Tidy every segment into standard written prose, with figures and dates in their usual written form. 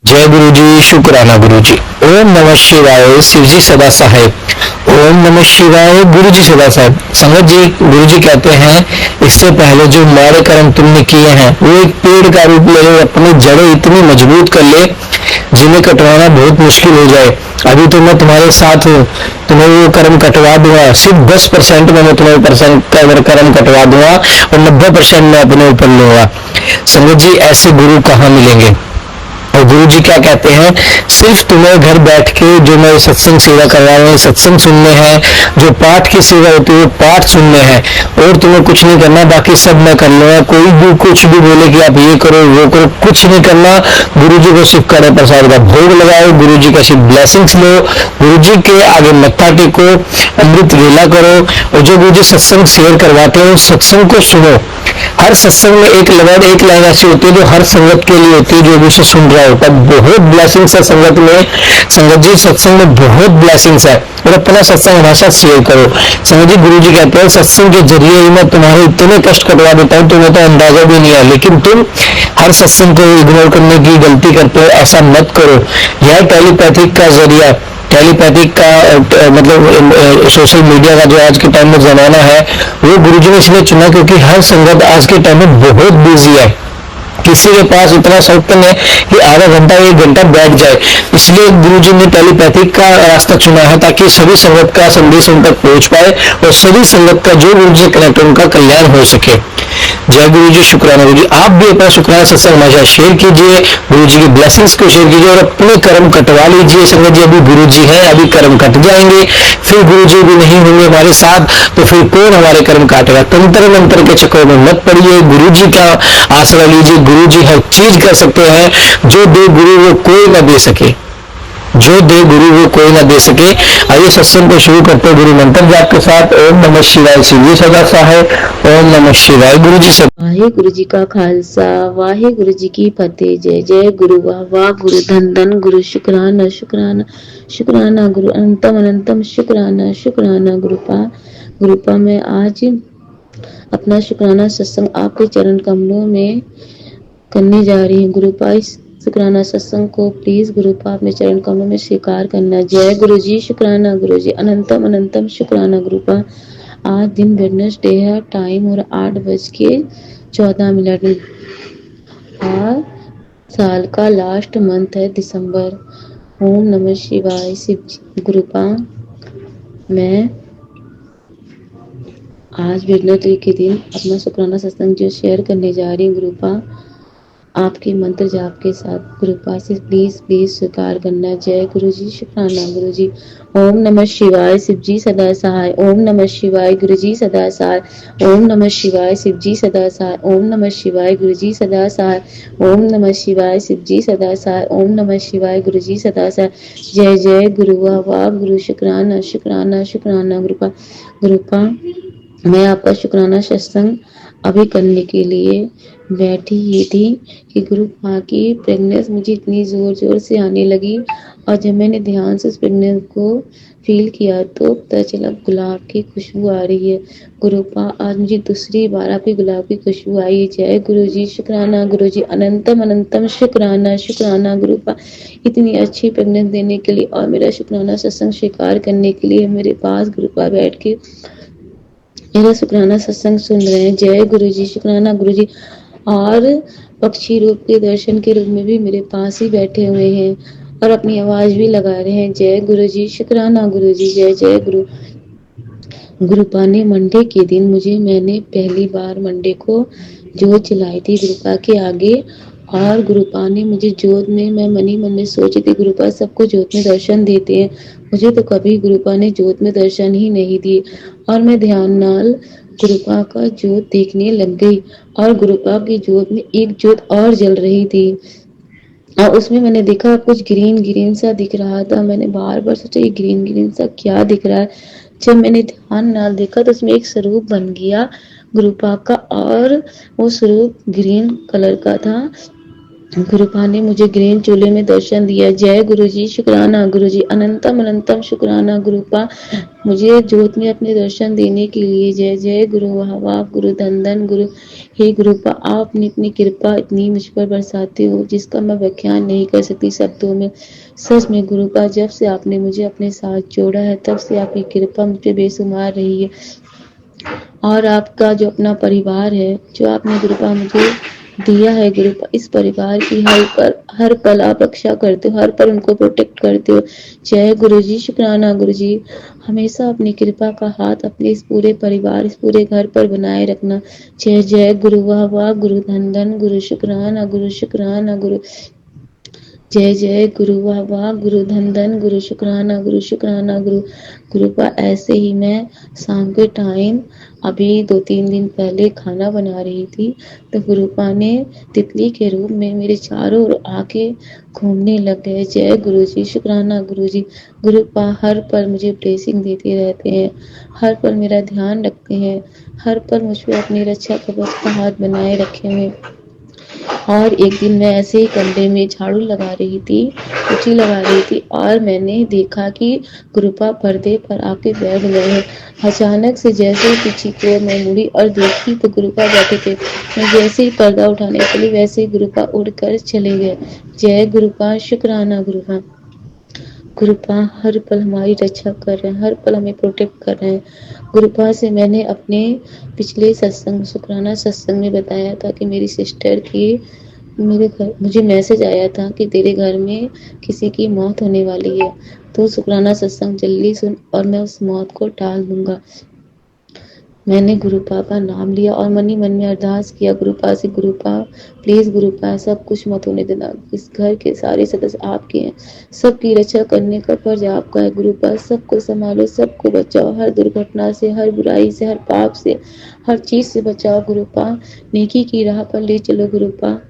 जय गुरु जी, शुक्राना गुरु जी। ओम नमः शिवाय, शिव जी सदा सहाय। ओम नमः शिवाय, गुरु जी सदा साहेब। संगत जी, गुरु जी कहते हैं इससे पहले जो माड़े कर्म तुमने किए हैं वो एक पेड़ का रूप ले ले, अपनी जड़ें इतनी मजबूत कर ले जिन्हें कटवाना बहुत मुश्किल हो जाए। अभी तो मैं तुम्हारे साथ हूँ, तुम्हें वो कर्म कटवा दूंगा। सिर्फ 10% में मैं तुम्हें कर्म कटवा दूंगा और 90% मैं अपने ऊपर लूंगा। संगत जी, ऐसे गुरु कहाँ मिलेंगे? और गुरु जी क्या कहते हैं, सिर्फ तुम्हें घर बैठ के जो मैं सत्संग सेवा करवा रहे हैं सत्संग सुनने हैं, जो पाठ की सेवा होती है वो पाठ सुनने हैं, और तुम्हें कुछ नहीं करना, बाकी सब मैं कर लूंगा। कोई भी कुछ भी बोले कि आप ये करो वो करो, कुछ नहीं करना। गुरु जी को सिर्फ कड़े प्रसाद का भोग लगाओ, गुरु जी का सिर्फ ब्लेसिंग्स लो, गुरु जी के आगे मत्था टेको, अमृत वेला करो, और जो गुरु जी सत्संग शेयर करवाते हैं उस सत्संग को सुनो। हर सत्संग में एक लाइन ऐसी होती है जो हर संगत के लिए होती है, जो भी उसे सुन रहा होता है। बहुत ब्लेसिंग्स है संगत में। संगत जी, सत्संग में बहुत ब्लेसिंग्स है, और अपना सत्संग हमेशा शेयर करो। संगत जी, गुरु जी कहते हैं सत्संग के जरिए ही मैं तुम्हारे इतने कष्ट कटवा देता हूँ, तुम्हें तो अंदाजा भी नहीं है, लेकिन तुम हर सत्संग को इग्नोर करने की गलती करते हो। ऐसा मत करो। यह टेलीपैथिक का जरिया, टेलीपैथिक का मतलब सोशल मीडिया का जो आज के टाइम में जमाना है, वो गुरुजी ने इसलिए चुना क्योंकि हर संगत आज के टाइम में बहुत बिजी है। किसी के पास इतना शौक है कि आधा घंटा 1 घंटा बैठ जाए, इसलिए गुरुजी ने टेलीपैथिक का रास्ता चुना है ताकि सभी संगत का संदेश उन तक पहुंच पाए और सभी संगत का जो गुरुजी से कनेक्ट उनका कल्याण हो सके। जय गुरु जी, शुक्राना गुरु जी। आप भी अपना शुक्राना सत्संग हमेशा शेयर कीजिए, गुरु जी की ब्लेसिंग्स को शेयर कीजिए और अपने कर्म कटवा लीजिए। संगत जी, अभी गुरु जी हैं, अभी कर्म कट जाएंगे, फिर गुरु जी भी नहीं होंगे हमारे साथ, तो फिर कौन हमारे कर्म काटेगा? तंत्र मंत्र के चक्कर में मत पड़िए, गुरु जी का आसरा लीजिए। गुरु जी हर चीज कर सकते हैं, जो दे गुरु वो कोई न दे सके, जो दे गुरु वो कोई ना दे सके। आइए सत्संग को शुरू करते हैं गुरु मंत्र जाप के साथ। ओम नमः शिवाय, शिव जी सदा सहाय। ओम नमः शिवाय, गुरु जी से वाहे गुरु जी का खालसा, वाहे गुरु जी की फतेह। जय जय गुरु, वाह वाह गुरु, धन धन गुरु, शुक्राना शुक्राना शुक्राना गुरु, अनंतम अनंतम शुक्राना शुक्राना गुरुपा। मैं आज अपना शुक्राना सत्संग आपके चरण कमलों में करने जा रही हूँ। गुरुपा, इस शुक्राना सत्संग को प्लीज गुरुपा अपने चरण कमलों में स्वीकार करना। जय गुरु जी, शुक्राना गुरु जी, अनंतम अनंतम शुक्राना गुरुपा। आज दिन वेडनेसडे है, टाइम और 8:14 और साल का लास्ट मंथ है दिसंबर। ओम नमः शिवाय, शिव गुरुपा। मैं आज वेडनेसडे के दिन अपना शुक्राना सत्संग जो शेयर करने जा रही हूँ गुरुपा, आपके मंत्र जाप के साथ। गुरुपा से प्लीज प्लीज स्वीकार करना। जय गुरु जी, शुक्राना गुरु जी। ओम नमः शिवाय, शिव जी सदा सहाय। ओम नमः शिवाय, गुरु जी सदा सहाय। ओम नमः शिवाय, शिव जी सदा सहाय। ओम नमः शिवाय, गुरु जी सदा सहाय। ओम नमः शिवाय, शिव जी सदा सहाय। ओम नमः शिवाय, गुरु जी सदा सहाय। जय जय गुरु, वाह वाह गुरु, शुक्राना शुक्राना शुक्राना गुरुपा। मैं आपका शुक्राना सत्संग अभी करने के लिए बैठी ही थी कि गुरु माँ की प्रेगनेंस मुझे इतनी जोर जोर से आने लगी, और जब मैंने ध्यान से उस प्रेगनेंस को फील किया तो पता चला गुलाब की खुशबू आ रही है। गुरुपा, आज मुझे दूसरी बार आपकी गुलाब की खुशबू आई। जय गुरु जी, शुक्राना गुरु जी, अनंतम अनंतम शुक्राना शुक्राना गुरुपा, इतनी अच्छी प्रेगनेंस देने के लिए और मेरा शुक्राना सत्संग स्वीकार करने के लिए मेरे पास गुरुपा बैठ के मेरा शुक्राना सत्संग सुन रहे हैं। जय गुरु जी, शुक्राना गुरु जी। और पक्षी रूप के दर्शन के रूप में भी मेरे पास ही बैठे हुए हैं और अपनी आवाज भी लगा रहे हैं। जय गुरु जी, शुक्राना गुरु जी, जय जय गुरु। गुरुपा ने मंडे के दिन मैंने पहली बार मंडे को जोत जलाई थी गुरुपा के आगे, और गुरुपा ने मुझे जोत में, मैं मनी मन में सोची थी गुरुपा सबको जोत में दर्शन देते हैं, मुझे तो कभी गुरुपा ने जोत में दर्शन ही नहीं दिए। और मैं ध्यान नाल गुरुपा का जोत देखने लग गई, और गुरुपा की जोत में एक जोत और जल रही थी, और उसमें मैंने देखा कुछ ग्रीन ग्रीन सा दिख रहा था। मैंने बार बार सोचा ये ग्रीन ग्रीन सा क्या दिख रहा है। जब मैंने ध्यान नाल देखा तो उसमें एक स्वरूप बन गया गुरुपा का, और वो स्वरूप ग्रीन कलर का था, गुरुपा ने मुझे ग्रीन चूल्हे में दर्शन दिया। जय गुरु जी, शुक्राना गुरु जी, अनंतम अनंतम शुक्राना गुरुपा, मुझे जोत में अपने दर्शन देने के लिए। जय जय गुरु, वाह वाह गुरु, धन धन गुरु। हे गुरुपा, आप अपनी कृपा इतनी मुझ पर बरसाते हो जिसका मैं व्याख्यान नहीं कर सकती शब्दों में। सच में गुरुपा, जब से आपने मुझे अपने साथ जोड़ा है तब से आपकी कृपा मुझ पे बेशुमार रही है। और आपका जो अपना परिवार है, जो आपने गुरुपा मुझे दिया है गुरुपा, इस परिवार की हर पल आप रक्षा करते हो, हर पल उनको प्रोटेक्ट करते हो। जय गुरु जी, शुक्राना गुरु जी, हमेशा अपनी कृपा का हाथ अपने इस पूरे परिवार, इस पूरे घर पर बनाए रखना। जय जय गुरु, वाह वाह गुरु, धन धन गुरु, शुक्राना गुरु, शुक्राना गुरु। जय जय गुरु, वाह वाह गुरु, धन धन गुरु, शुक्राना गुरु, शुक्राना गुरु। गुरुपा, ऐसे ही मैं शाम के टाइम अभी 2-3 दिन पहले खाना बना रही थी तो गुरुपा ने तितली के रूप में मेरे चारों ओर आके घूमने लग गए। जय गुरु जी, शुक्राना गुरु जी। गुरुपा हर पल मुझे ब्लेसिंग देते रहते हैं, हर पल मेरा ध्यान रखते हैं, हर पल मुझ पर अपनी रक्षा कवच का हाथ बनाए रखे हुए। और एक दिन मैं ऐसे ही कमरे में झाड़ू लगा रही थी, पोछी लगा रही थी और मैंने देखा कि गुरुपा पर्दे पर आके बैठ गए हैं। अचानक से जैसे ही पीछे की ओर मैं मुड़ी और देखी तो गुरुपा बैठे थे। मैं जैसे ही पर्दा उठाने चली वैसे ही गुरुपा उड़कर चले गए। जय गुरुपा, शुक्राना गुरुपा। गुरुपा हर पल हमारी रक्षा कर रहे हैं, हर पल हमें प्रोटेक्ट कर रहे हैं। गुरुपा से मैंने अपने पिछले सत्संग, शुक्राना सत्संग में बताया था कि मेरी सिस्टर की मेरे घर मुझे मैसेज आया था कि तेरे घर में किसी की मौत होने वाली है, तो शुक्राना सत्संग जल्दी सुन और मैं उस मौत को टाल दूंगा। मैंने गुरुपा का नाम लिया और मन ही मन में अरदास किया गुरुपा से, गुरुपा प्लीज गुरुपा ऐसा कुछ मत होने देना, इस घर के सारे सदस्य आपके हैं, सबकी रक्षा करने का फर्ज आपका है गुरुपा, सबको संभालो, सबको बचाओ, हर दुर्घटना से, हर बुराई से, हर पाप से, हर चीज से बचाओ गुरुपा, नेकी की राह पर ले चलो गुरुपा।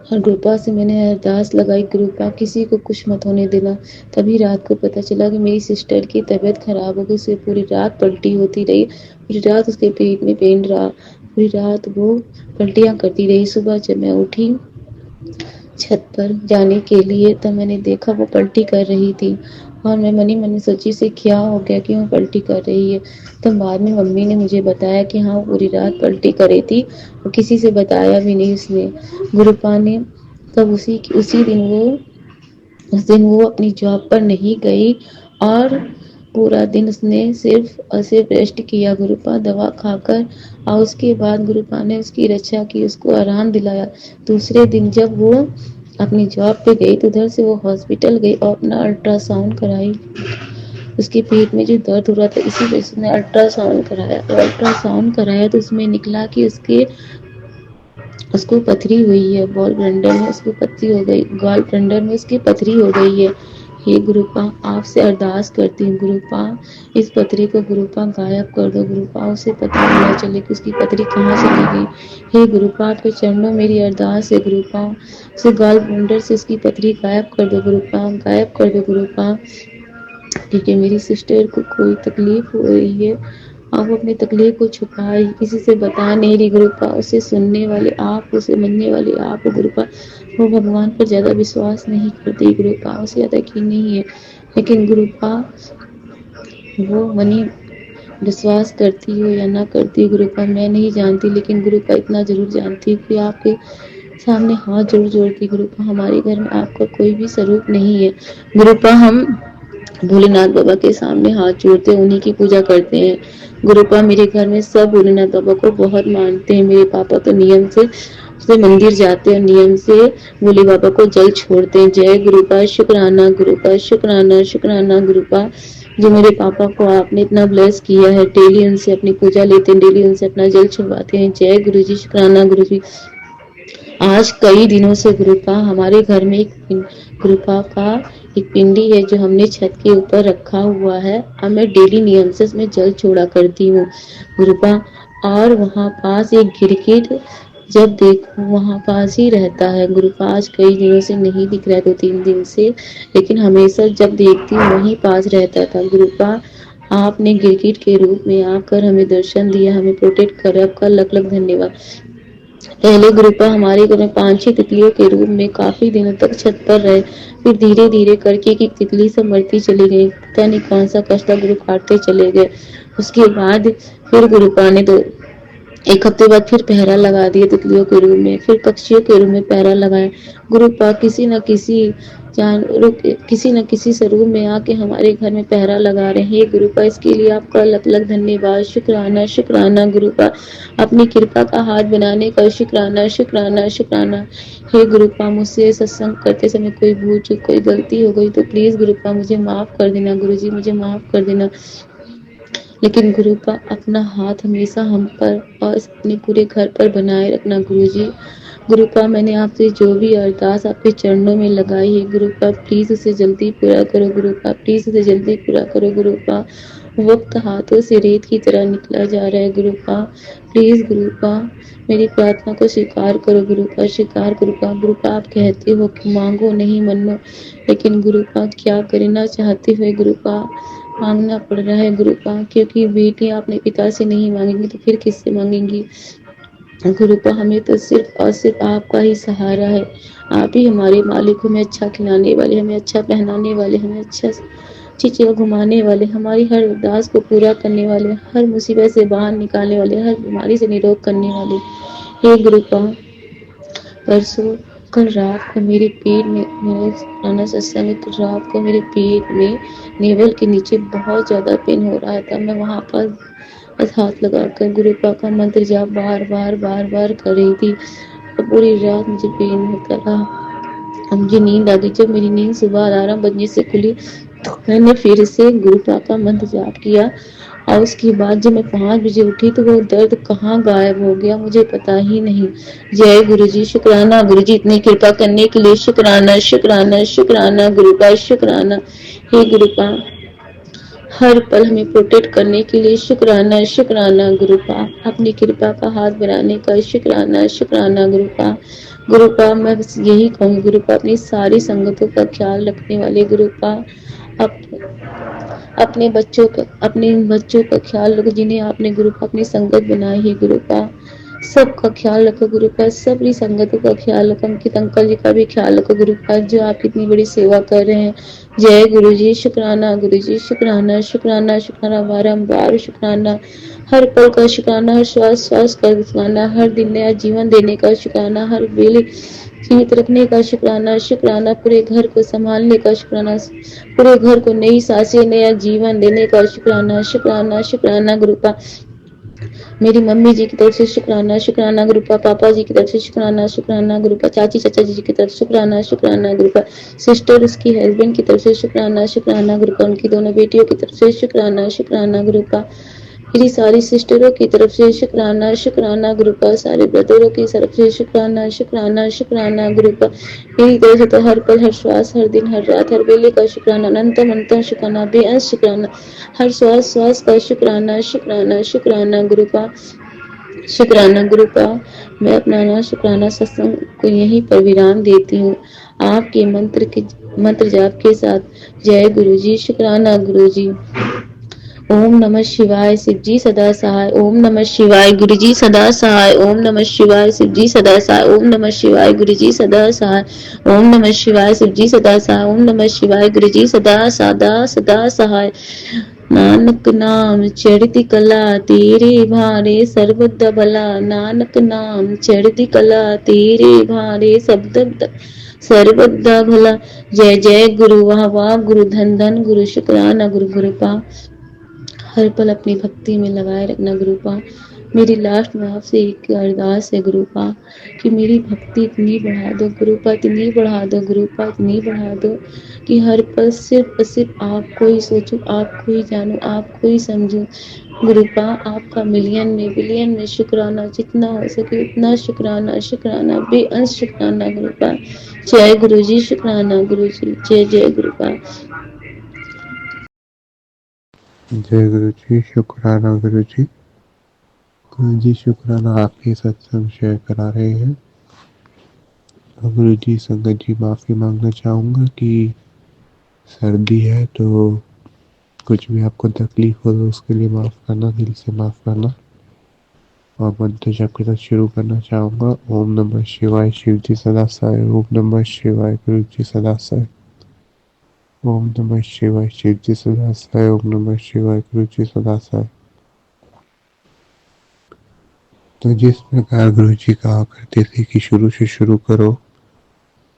और गुरुपा से मैंने अरदास लगाई, गुरुपा किसी को कुछ मत होने देना। तभी रात को पता चला कि मेरी सिस्टर की तबीयत खराब हो गई, उसे पूरी रात पलटी होती रही, पूरी रात उसके पेट में पेन रहा, पूरी रात वो पलटियां करती रही। सुबह जब मैं उठी छत पर जाने के लिए तब मैंने देखा वो पलटी कर रही थी और मैं मनी मन में सोची से क्या हो गया कि वो पलटी कर रही है। तब बाद में मम्मी ने मुझे बताया कि हाँ, वो पूरी रात पलटी कर रही थी और किसी से बताया भी नहीं उसने। गुरुपा ने तब उस दिन वो अपनी जॉब पर नहीं गई और पूरा दिन उसने सिर्फ रेस्ट किया गुरुपा, दवा खाकर। और उसके बाद गुरुपा ने उसकी रक्षा की, उसको आराम दिलाया। दूसरे दिन जब वो अपनी जॉब पे गई तो उधर से वो हॉस्पिटल गई और अपना अल्ट्रासाउंड कराई। उसके पेट में जो दर्द हो रहा था इसी वजह से उसने अल्ट्रासाउंड कराया। अल्ट्रासाउंड कराया तो उसमें निकला कि उसको पथरी हुई है, गॉल ब्लैंडर में उसको पथरी हो गई, गॉल ब्लैंडर में उसकी पथरी हो गई है। हे गुरुपा, आपसे अरदास करती हूँ गुरुपा, इस पथरी को गुरुपा गायब कर दो गुरुपा, उसे पता ना चले कि उसकी पथरी कहाँ चली गई। हे गुरुपा, आपके चरणों मेरी अरदास है गुरुपा, उसे गॉल ब्लैंडर से उसकी पथरी गायब कर दो गुरुपा, गायब कर दो गुरुपा, क्योंकि मेरी सिस्टर को कोई तकलीफ हो रही है और वो अपनी तकलीफ को छुपाई, किसी से बता नहीं रही गुरुपा, उसे सुनने वाले आप, उसे मनने वाले आप गुरुपा। वो भगवान पर ज्यादा विश्वास नहीं करती गुरुपा, उसे ज्यादा यकीन नहीं है, लेकिन गुरुपा वो मनी विश्वास करती हो या ना करती गुरुपा मैं नहीं जानती, लेकिन गुरुपा इतना जरूर जानती कि आपके सामने हाथ जोड़ जोड़ती गुरुपा, हमारे घर में आपका कोई भी स्वरूप नहीं है गुरुपा, हम भोलेनाथ बाबा के सामने हाथ जोड़ते उन्हीं की पूजा करते हैं गुरुपा। मेरे घर में सब भोलेनाथ बाबा को बहुत मानते हैं। मेरे पापा तो नियम से मंदिर जाते हैं, नियम से भोले बाबा को जल छोड़ते हैं। जय गुरुपा, शुक्राना गुरुपा, शुक्राना शुक्राना गुरुपा, जो मेरे पापा को आपने इतना ब्लेस किया है, डेली उनसे अपनी पूजा लेते हैं, डेली उनसे अपना जल छुड़वाते हैं। जय गुरु जी, शुक्राना गुरु जी। आज कई दिनों से गुरुपा हमारे घर में गुरुपा का एक पिंडी है जो हमने छत के ऊपर रखा हुआ है और मैं डेली नियम से उसमें जल छोड़ा करती हूँ गुरुपा। और वहाँ पास एक गिरगिट जब देखो वहाँ पास ही रहता है गुरुपा, आज कई दिनों से नहीं दिख रहा है, 2-3 दिन से, लेकिन हमेशा जब देखती हूँ वहीं पास रहता था गुरुपा। आपने गिरगिट के रूप में आकर हमें दर्शन दिया, हमें प्रोटेक्ट कर, आपका लख लख धन्यवाद। पहले गुरुपा हमारे घर में 5-6 तितलियों के रूप में काफी दिनों तक छत पर रहे, फिर धीरे धीरे करके एक तितली सब मरती चली गई। पता नहीं कौन सा कष्ट था, गुरु काटते चले गए। उसके बाद फिर गुरुपा ने तो 1 हफ्ते बाद फिर पहरा लगा दिया तितलियों के रूप में, फिर पक्षियों के रूप में पहरा लगाया। गुरुपा किसी न किसी स्वरूप में आके हमारे घर में पहरा लगा रहे हैं। गुरुपा इसके लिए आपका अलग अलग धन्यवाद, शुक्राना शुक्राना गुरुपा। अपनी कृपा का हाथ बनाने का शुक्राना शुक्राना शुक्राना। हे गुरुपा, मुझसे सत्संग करते समय कोई भूल चूक कोई गलती हो गई तो प्लीज गुरुपा मुझे माफ कर देना। गुरुजी मुझे माफ कर देना। लेकिन गुरुपा अपना हाथ हमेशा हम पर और अपने पूरे घर पर बनाए रखना गुरुजी। गुरुपा, मैंने आपसे जो भी अरदास आपके चरणों में लगाई है गुरुपा, प्लीज उसे जल्दी पूरा करो गुरुपा, प्लीज उसे जल्दी पूरा करो गुरुपा। वक्त हाथों से रेत की तरह निकला जा रहा है गुरुपा, प्लीज गुरुपा मेरी प्रार्थना को स्वीकार करो गुरुपा, स्वीकार गुरुपा। गुरुपा, आप कहते हो कि मांगो नहीं मनो, लेकिन गुरुपा क्या करना चाहते हो गुरुपा, मांगना पड़ रहा है गुरुपा, क्योंकि बेटियां अपने पिता से नहीं मांगेंगी तो फिर किससे मांगेंगी। गुरुपा, हमें तो सिर्फ और सिर्फ आपका ही सहारा है। आप ही हमारे मालिक, हमें अच्छा खिलाने वाले, हमें अच्छा पहनाने वाले, हमें अच्छी जगह घुमाने वाले, हमारी हर अरदास को पूरा करने वाले, हर मुसीबत से बाहर निकालने वाले, हर बीमारी से निरोग करने वाले। हे गुरुपा, परसों कल रात को मेरे पेट में, मेरे पुराना सत्संग में, कल रात को मेरे पेट में नेवल के नीचे बहुत ज्यादा पेन हो रहा था। मैं वहां पर बस हाथ लगाकर गुरुपा का मंत्र जाप बार बार बार बार कर रही थी और पूरी रात मुझे पेन होता रहा। मुझे नींद आ गई। जब मेरी नींद सुबह अलार्म बजने से खुली तो मैंने फिर से गुरुपा का मंत्र जाप किया और उसके बाद जब मैं 5 बजे उठी तो वो दर्द कहाँ गायब हो गया मुझे पता ही नहीं। जय गुरुजी, शुक्राना गुरुजी, इतनी कृपा करने के लिए शुक्राना शुक्राना शुक्राना गुरुपा, शुक्राना। हे गुरुपा, हर पल हमें प्रोटेक्ट करने के लिए शुक्राना शुक्राना गुरुपा, अपनी कृपा का हाथ बनाने का शुक्राना शुक्राना गुरुपा। गुरुपा, मैं बस यही कहूँगी गुरुपा, अपनी सारी संगतों का ख्याल रखने वाले गुरुपा, अप, अपने बच्चों का ख्याल रखो जिन्हें आपने गुरुपा अपनी संगत बनाई है गुरुपा, सबका ख्याल रखो गुरुपा, सबरी संगतों का ख्याल रखो, अंकित अंकल जी का भी ख्याल रखो गुरुपा जो आपकी इतनी बड़ी सेवा कर रहे हैं। जय गुरुजी, शुक्राना गुरुजी, शुक्राना शुक्राना शुक्राना, बारंबार शुक्राना, हर पल का शुक्राना, हर श्वास श्वास का शुक्राना, हर दिन नया जीवन देने का शुक्राना, हर बेले जीवित रखने का शुक्राना शुक्राना, पूरे घर को संभालने का शुक्राना, पूरे घर को नई सांसें नया जीवन देने का शुक्राना शुक्राना शुक्राना गुरुपा। मेरी मम्मी जी की तरफ से शुक्राना शुक्राना गुरुपा, पापा जी की तरफ से शुक्राना शुक्राना गुरुपा, चाची चाचा जी की तरफ शुक्राना शुक्राना गुरुपा, सिस्टर उसकी हस्बैंड की तरफ से शुक्राना शुक्राना गुरुपा, उनकी दोनों बेटियों की तरफ से शुक्राना शुक्राना गुरुपा, मेरी सारी सिस्टरों की तरफ से शुक्राना शुक्राना गुरुपा, सारे ब्रदरों की तरफ से शुक्राना शुक्राना शुक्राना गुरुपा, मेरी तरफ से तो हर पल हर श्वास हर दिन हर रात हर बेले का शुक्राना, अनंतम अनंतम शुक्राना, बेअंत शुक्राना, हर श्वास श्वास का शुक्राना शुक्राना शुक्राना गुरुपा, शुक्राना गुरुपा। मैं अपना शुक्राना सत्संग को यहीं पर विराम देती हूँ आपके मंत्र जाप के साथ। जय गुरुजी, शुक्राना गुरुजी। ओम नमः शिवाय, शिवजी सदा सहाय। ओम नमः शिवाय, गुरुजी सदा सहाय। ओम नमः शिवाय, शिवजी सदा सहाय। ओम नमः शिवाय, गुरुजी सदा सहाय। ओम नमः शिवाय, शिवजी सदा सहाय। ओम नमः शिवाय, गुरुजी सदा सदा सदा सहाय। नानक नाम चढ़ती कला तेरे भारे सर्वदा भला, नानक नाम चढ़ती कला तेरे भारे सर्वदा भला। जय जय गुरु, वाह वाह गुरु, धन धन गुरु, शुक्राना गुरु। गुरुपा, हर पल अपनी भक्ति में लगाए रखना गुरुपा। मेरी लास्ट में आपसे एक अरदास है गुरुपा कि मेरी भक्ति इतनी बढ़ा दो गुरुपा, इतनी बढ़ा दो गुरुपा, इतनी बढ़ा दो कि हर पल सिर्फ और सिर्फ आपको ही सोचूं, आपको ही जानूं, आपको ही समझूं गुरुपा। आपका मिलियन में बिलियन में शुक्राना, जितना हो सके उतना शुक्राना शुक्राना, बेअंत शुक्राना गुरुपा। जय गुरुजी, शुक्राना गुरुजी, जय जय गुरुपा। जय गुरु जी, शुक्राना गुरु जी। गुरु जी शुक्राना, आपके सत्संग शेयर करा रहे हैं। गुरु जी, संगत जी माफ़ी मांगना चाहूँगा कि सर्दी है तो कुछ भी आपको तकलीफ हो तो उसके लिए माफ़ करना, दिल से माफ़ करना। और मंत्र जप के साथ शुरू करना चाहूँगा। ओम नमः शिवाय, शिव जी सदा सहाय। ओम नमः शिवाय, गुरु जी सदा सहाय। ओम नमः शिवाय, शिव जी सदा सहाय। ओम नमः शिवाय, गुरु जी सदा सहाय। तो जिस प्रकार गुरु जी कहा करते थे कि शुरू से शुरू करो,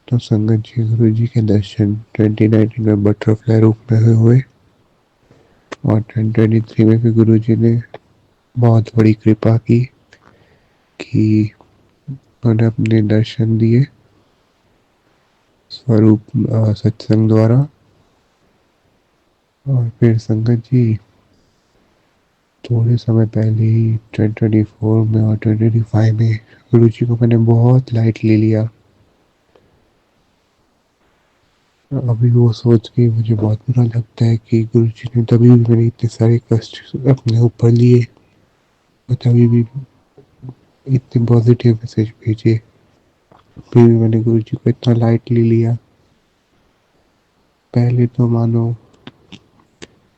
तो संगत जी गुरु जी के दर्शन 2019 में बटरफ्लाई रूप में हुए और 2023 में भी गुरु जी ने बहुत बड़ी कृपा की कि उन्होंने अपने दर्शन दिए स्वरूप सत्संग द्वारा। और फिर संगत जी थोड़े समय पहले ही 2024 में और 2025 में गुरु जी को मैंने बहुत लाइटली लिया। अभी वो सोच के मुझे बहुत बुरा लगता है कि गुरु जी ने तभी भी मेरे इतने सारे कष्ट अपने ऊपर लिए और तभी भी इतने पॉजिटिव मैसेज भेजे, फिर भी मैंने गुरु जी को इतना लाइटली लिया। पहले तो मानो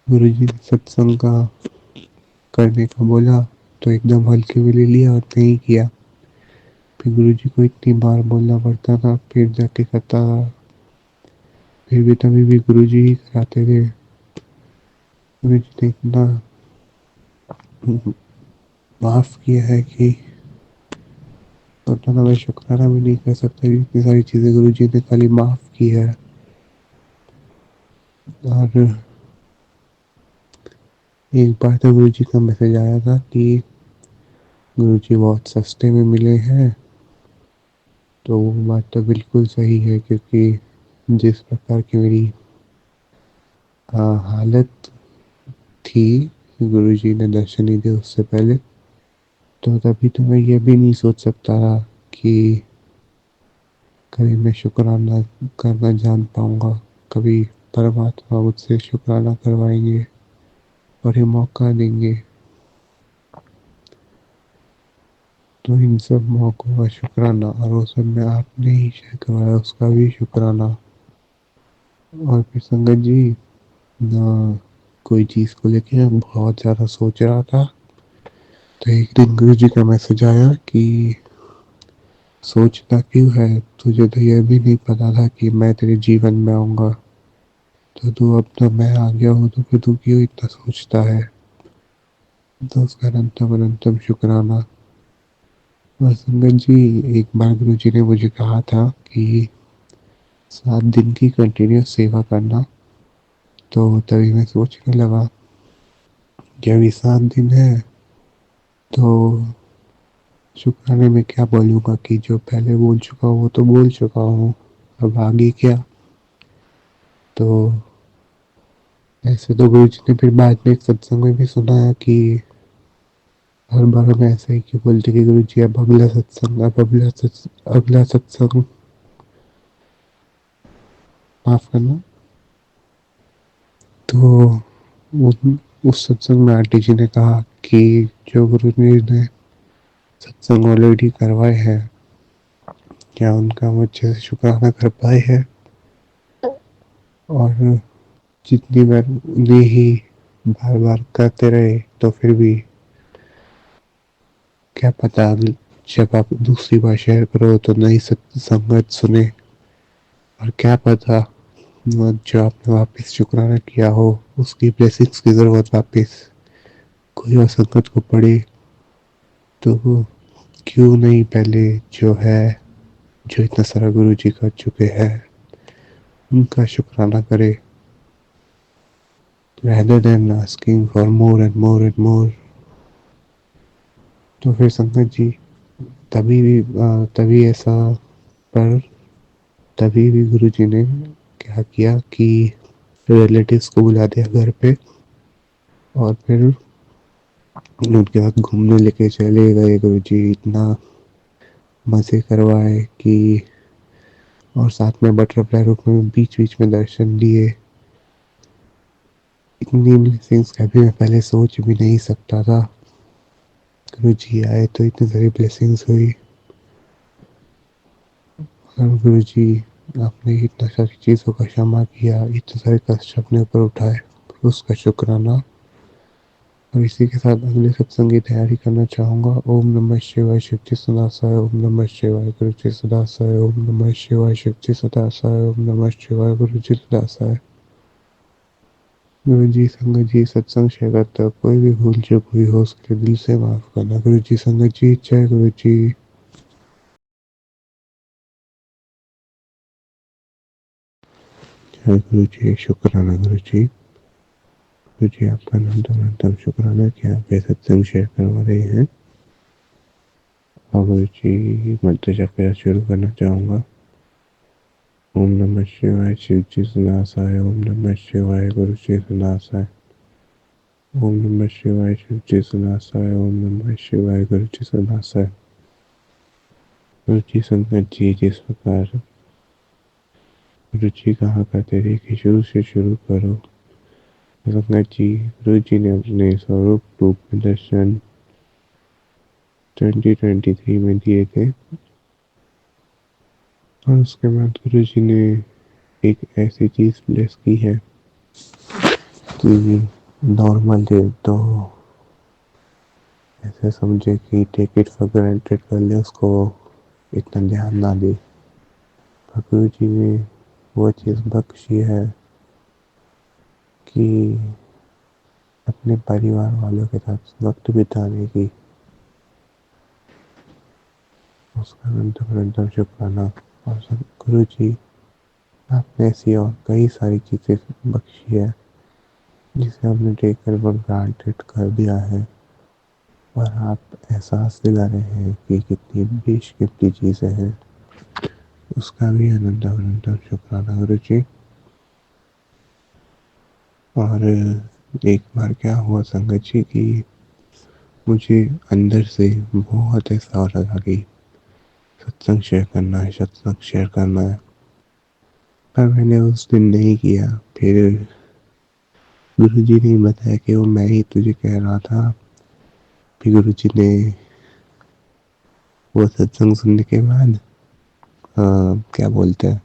गुरु जी ने सत्संग का करने का बोला तो एकदम हल्के में ले लिया और नहीं किया। फिर गुरु जी को इतनी बार बोलना पड़ता था, फिर जाके करता था, फिर भी तभी भी गुरु जी ही कराते थे। गुरु जी ने इतना माफ किया है कि उतना मैं शुक्राना भी नहीं कर सकता। इतनी सारी चीजें गुरु जी ने खाली माफ की है। और एक बार तो गुरु जी का मैसेज आया था कि गुरु जी बहुत सस्ते में मिले हैं। तो वो बात तो बिल्कुल सही है, क्योंकि जिस प्रकार की मेरी हालत थी गुरु जी ने दर्शन नहीं दिए उससे पहले, तो तभी तो मैं ये भी नहीं सोच सकता था कि कभी मैं शुक्राना करना जान पाऊंगा, कभी परमात्मा मुझसे शुक्राना करवाएंगे और ये मौका देंगे। तो इन सब मौक़ों का शुक्राना, और वो सब में आपने ही शेयर करवाया उसका भी शुक्राना। और फिर संगत जी ना, कोई चीज़ को लेके मैं बहुत ज़्यादा सोच रहा था, तो एक दिन गुरु जी का मैसेज आया कि सोचता क्यों है, तुझे तो यह भी नहीं पता था कि मैं तेरे जीवन में आऊँगा, तो तू अब तो मैं आ गया हूँ तो फिर तू क्यों इतना सोचता है। तो उसका अनंतम अनंतम शुक्राना। और संगत जी एक बार गुरु जी ने मुझे कहा था कि 7 दिन की कंटिन्यूस सेवा करना, तो तभी मैं सोचने लगा कि अभी 7 दिन है तो शुक्राने में क्या बोलूँगा, कि जो पहले बोल चुका हूँ वो तो बोल चुका हूँ, अब आगे क्या। तो ऐसे तो गुरु जी ने फिर बाद में एक सत्संग में भी सुनाया कि हर बार हम ऐसे ही क्यों बोलते कि गुरु जी अब अगला सत्संग, अब अगला सत्संग, माफ करना। तो उस सत्संग में आंटी जी ने कहा कि जो गुरु जी ने सत्संग ऑलरेडी करवाए हैं, क्या उनका हम अच्छे से शुक्राना कर पाए हैं। और जितनी बार उन्हें ही बार बार करते रहे तो फिर भी क्या पता जब आप दूसरी बार शेयर करो तो नई संगत सुने, और क्या पता जो आपने वापस शुक्राना किया हो उसकी ब्लेसिंग्स की ज़रूरत वापस कोई और संगत को पड़े। तो क्यों नहीं पहले जो है, जो इतना सारा गुरु जी कर चुके हैं उनका शुक्राना करे, rather than asking for more and more and more। तो फिर संगत जी तभी ऐसा, पर तभी भी गुरु जी ने क्या किया कि रिलेटिव्स को बुला दिया घर पे, और फिर उनके साथ घूमने लेके चले गए गुरु जी, इतना मज़े करवाए कि, और साथ में बटरफ्लाई रूप में बीच बीच में दर्शन दिए। इतनी ब्लेसिंग्स कभी मैं पहले सोच भी नहीं सकता था। गुरु जी आए तो इतनी सारी ब्लेसिंग्स हुई। और गुरु जी आपने इतना सारी चीज़ों का क्षमा किया, इतने सारे कष्ट अपने ऊपर उठाए, उसका शुक्राना। और इसी के साथ अगले सत्संग की तैयारी करना चाहूँगा। ओम नमः शिवाय, शिव जी सदासाय। ओम नमः शिवाय, गुरु जी सदासाय। ओम नमः शिवाय, शिव जी सदासाय। ओम नमः शिवाय, गुरु जी सदासाय। गुरु जी, संगत जी, सत्संग शेयर करते वक्त कोई भी भूल चूक हुई हो उसके लिए दिल से माफ करना। गुरु जी, संगत जी, जय गुरु जी। जय गुरु जी, शुक्राना गुरु जी। गुरु जी, आपका अनंतम शुक्राना कि आप ये सत्संग शेयर करवा रहे हैं। और गुरु जी, मंत्र जप शुरू करना चाहूँगा। ओम नमः शिवाय, शिव जी सदासाय। ओम नमः शिवाय, गुरु जी सदासाय। ओम नमः शिवाय, शिव जी सदासाय। ओम नमः शिवाय, गुरु जी सदासाय। गुरु जी, संगत जी, जिस प्रकार गुरु जी कहा करते थे कि शुरू से शुरू करो, संगत जी, गुरु जी ने अपने स्वरूप रूप में दर्शन 2023 में दिए थे। और उसके बाद गुरु जी ने एक ऐसी चीज प्लेस की है कि नॉर्मल डे तो ऐसे समझे कि टेक इट फॉर ग्रांटेड कर ले, उसको इतना ध्यान ना दे। पर गुरु जी ने वो चीज़ बख्शी है कि अपने परिवार वालों के साथ वक्त बिताने की। उसका अनंतम शुक्राना। और सब गुरु जी, आपने ऐसी और कई सारी चीज़ें बख्शी है जिसे हमने टेकन फॉर ग्रांटेड कर दिया है, और आप एहसास दिला रहे हैं कि कितनी बेशकीमती चीज़ें हैं। उसका भी अनंतम शुक्राना गुरु जी। और एक बार क्या हुआ संगत जी कि मुझे अंदर से बहुत ऐसा हो रहा कि सत्संग शेयर करना है, सत्संग शेयर करना है। पर मैंने उस दिन नहीं किया। फिर गुरु जी ने बताया कि वो मैं ही तुझे कह रहा था। फिर गुरु जी ने वो सत्संग सुनने के बाद क्या बोलते हैं,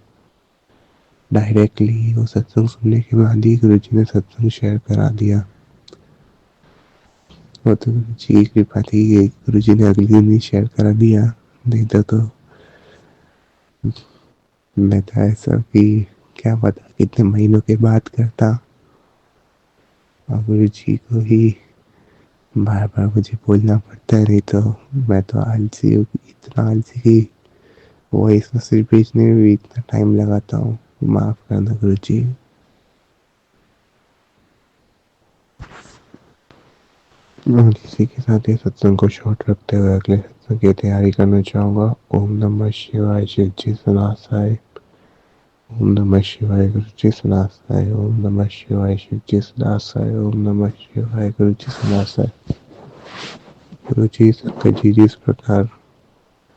डायरेक्टली वो सत्संग सुनने के बाद ही गुरु जी ने सत्संग शेयर करा दिया। वो तो गुरु जी की कृपा थी कि गुरु जी ने अगले दिन ही शेयर करा दिया। नहीं तो मैं था ऐसा कि क्या पता कितने महीनों के बाद करता। और गुरु जी को ही बार बार मुझे बोलना पड़ता है, नहीं तो मैं तो आलसी हूँ, इतना आलसी कि वॉइस मैसेज भेजने में भी इतना टाइम लगाता हूँ। माफ करना गुरु जी। और इसी के साथ ये सत्संग को शॉर्ट रखते हुए अगले सत्संग की तैयारी करना चाहूँगा। ओम नमः शिवाय, शिव जी सदासाय। ओम नमः शिवाय, गुरु जी सदासाय। ओम नमः शिवाय, शिव जी सदासाय। ओम नमः शिवाय, गुरु जी सदासाय। गुरु जी, संगत जी, जिस प्रकार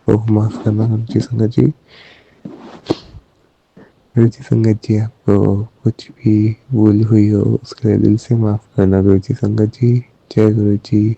माफ करना गुरु जी, संगत जी। गुरु जी, संगत जी, आपको कुछ भी भूल हुई हो उसके लिए दिल से माफ करना गुरु जी, संगत जी। जय गुरु जी।